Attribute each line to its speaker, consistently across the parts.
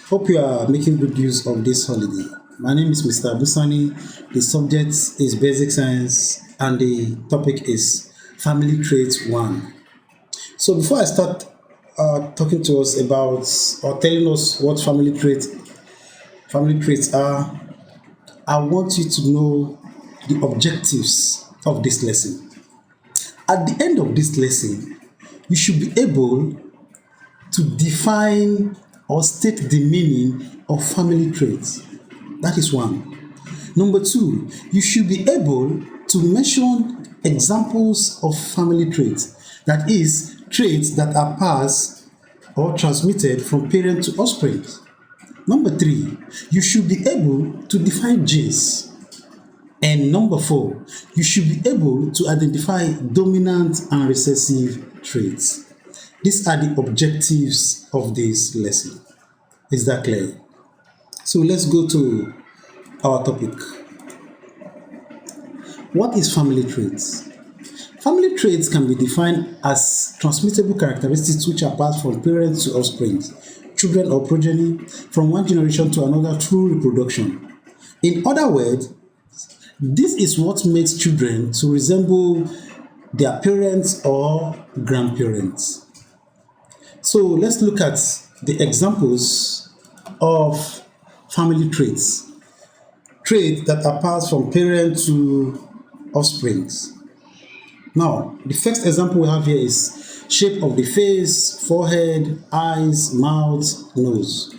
Speaker 1: Hope you are making good use of this holiday. My name is Mr. Abusani. The subject is basic science and the topic is family traits 1. So before I start talking to us about or telling us what family traits are, I want you to know the objectives of this lesson. At the end of this lesson, you should be able to define or state the meaning of family traits. That is one. Number two, you should be able to mention examples of family traits. That is, traits that are passed or transmitted from parent to offspring. Number three, you should be able to define genes. And number four, you should be able to identify dominant and recessive traits. These are the objectives of this lesson. Is that clear? So let's go to our topic. What is family traits? Family traits can be defined as transmittable characteristics which are passed from parents to offspring, children or progeny, from one generation to another through reproduction. In other words, this is what makes children to resemble their parents or grandparents. So let's look at the examples of family traits. Traits that are passed from parent to offspring. Now, the first example we have here is shape of the face, forehead, eyes, mouth, nose.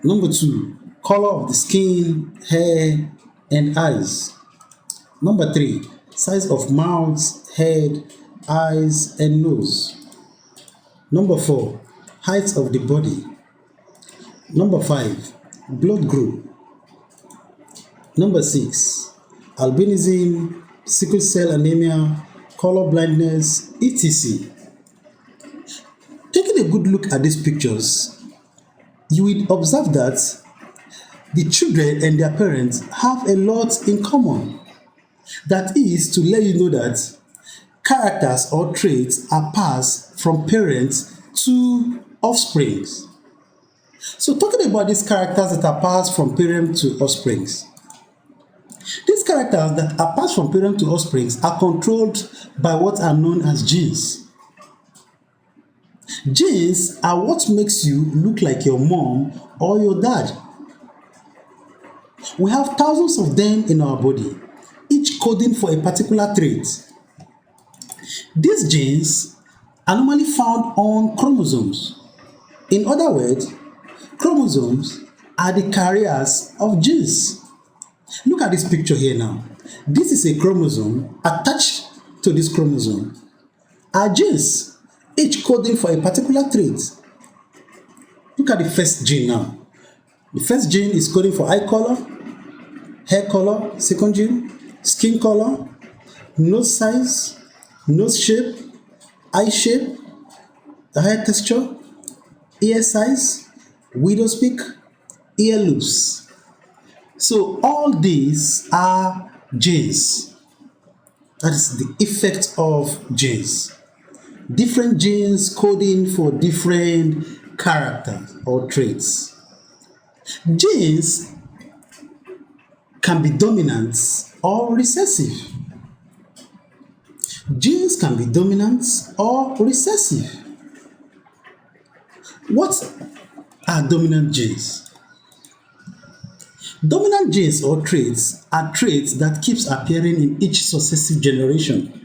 Speaker 1: Number two, color of the skin, hair, and eyes. Number three, size of mouth, head, eyes, and nose. Number four, height of the body. Number five, blood group. Number six, albinism, sickle cell anemia, color blindness, etc. Taking a good look at these pictures, you will observe that the children and their parents have a lot in common. That is to let you know that characters or traits are passed from parents to offspring. So talking about these characters that are passed from parent to offspring. These characters that are passed from parent to offspring are controlled by what are known as genes. Genes are what makes you look like your mom or your dad. We have thousands of them in our body, each coding for a particular trait. These genes are normally found on chromosomes. In other words, chromosomes are the carriers of genes. Look at this picture here now. This is a chromosome. Attached to this chromosome are genes, each coding for a particular trait. Look at the first gene now. The first gene is coding for eye color, hair color. Second gene, skin color, nose size, nose shape, eye shape, the hair texture, ear size, widow's peak, ear loops. So all these are genes. That is the effect of genes. Different genes coding for different characters or traits. Genes can be dominant or recessive. Genes can be dominant or recessive. What are dominant genes? Dominant genes or traits are traits that keeps appearing in each successive generation.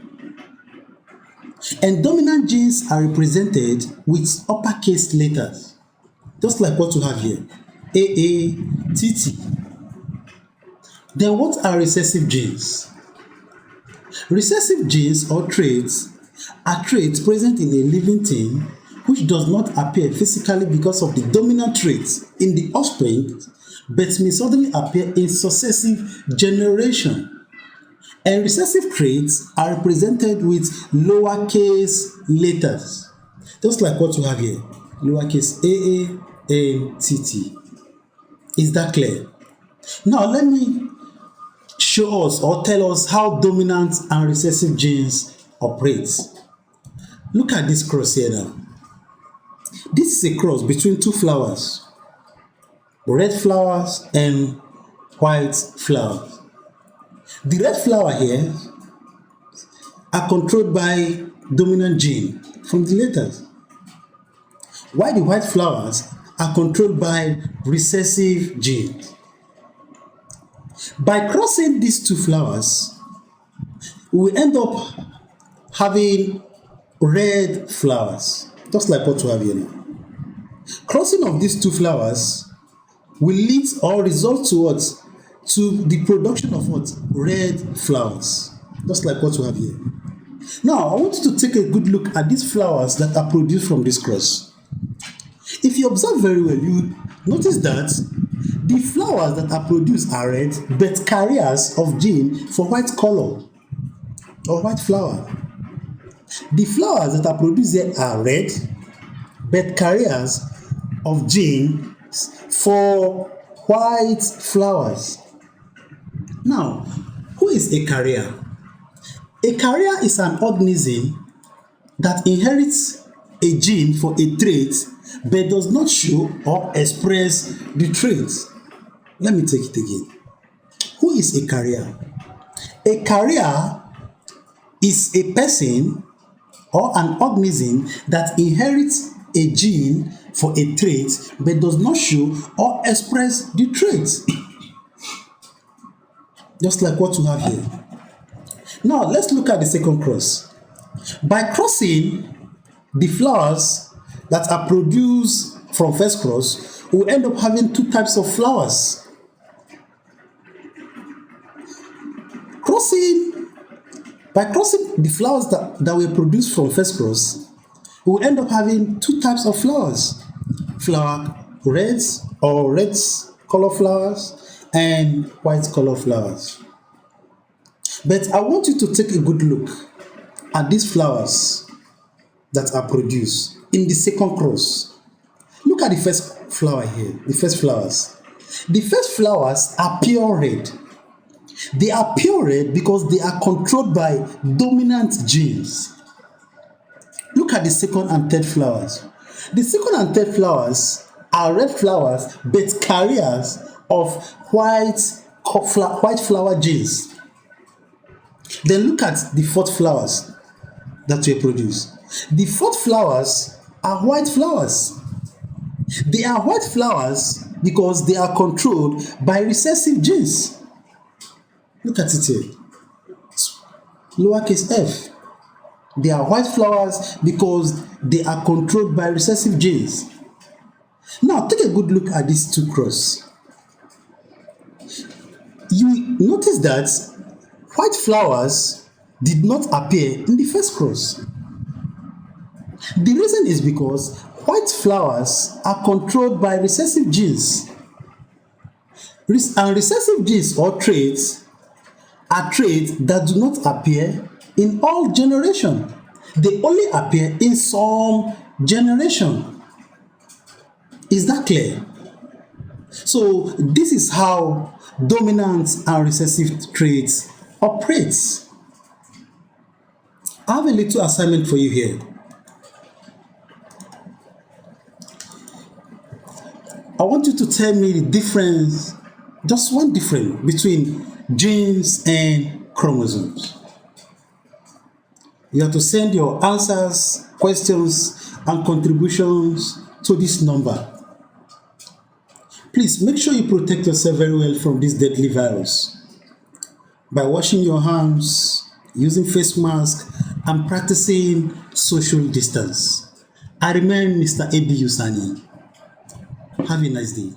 Speaker 1: And dominant genes are represented with uppercase letters, just like what you have here, AA, TT. Then what are recessive genes? Recessive genes or traits are traits present in a living thing which does not appear physically because of the dominant traits in the offspring, but may suddenly appear in successive generation. And recessive traits are represented with lowercase letters, just like what you have here, lowercase AA and TT. Is that clear? Now let me show us or tell us how dominant and recessive genes operate. Look at this cross here now. This is a cross between two flowers. red flowers and white flowers. The red flower here are controlled by dominant gene from the letters, while the white flowers are controlled by recessive genes. By crossing these two flowers, we end up having red flowers, just like what we have here now. Crossing of these two flowers will lead or result to what? To the production of what? Red flowers, just like what we have here. Now, I want you to take a good look at these flowers that are produced from this cross. If you observe very well, you notice that the flowers that are produced are red, but carriers of gene for white color or white flower. The flowers that are produced here are red, but carriers of genes for white flowers. Now, who is a carrier? A carrier is an organism that inherits a gene for a trait but does not show or express the trait. Let me take it again. Who is a carrier? A carrier is a person or an organism that inherits a gene for a trait but does not show or express the trait. Just like what you have here. Now, let's look at the second cross. By crossing the flowers that are produced from first cross, we end up having two types of flowers. By crossing the flowers that were produced from first cross, we end up having two types of flowers. Flower reds or red color flowers and white color flowers. But I want you to take a good look at these flowers that are produced in the second cross. Look at the first flower here, the first flowers. The first flowers are pure red. They are pure red because they are controlled by dominant genes. Look at the second and third flowers. The second and third flowers are red flowers but carriers of white flower genes. Then look at the fourth flowers that were produced. The fourth flowers are white flowers. They are white flowers because they are controlled by recessive genes. Look at it here. Lowercase f. They are white flowers because they are controlled by recessive genes. Now, take a good look at these two crosses. You notice that white flowers did not appear in the first cross. The reason is because white flowers are controlled by recessive genes. And recessive genes or traits are traits that do not appear in all generations. They only appear in some generation. Is that clear? So this is how dominant and recessive traits operates. I have a little assignment for you here. I want you to tell me the difference, just one difference between genes and chromosomes. You have to send your answers, questions, and contributions to this number. Please make sure you protect yourself very well from this deadly virus by washing your hands, using face mask, and practicing social distance. I remain Mr. A.B. Usani. Have a nice day.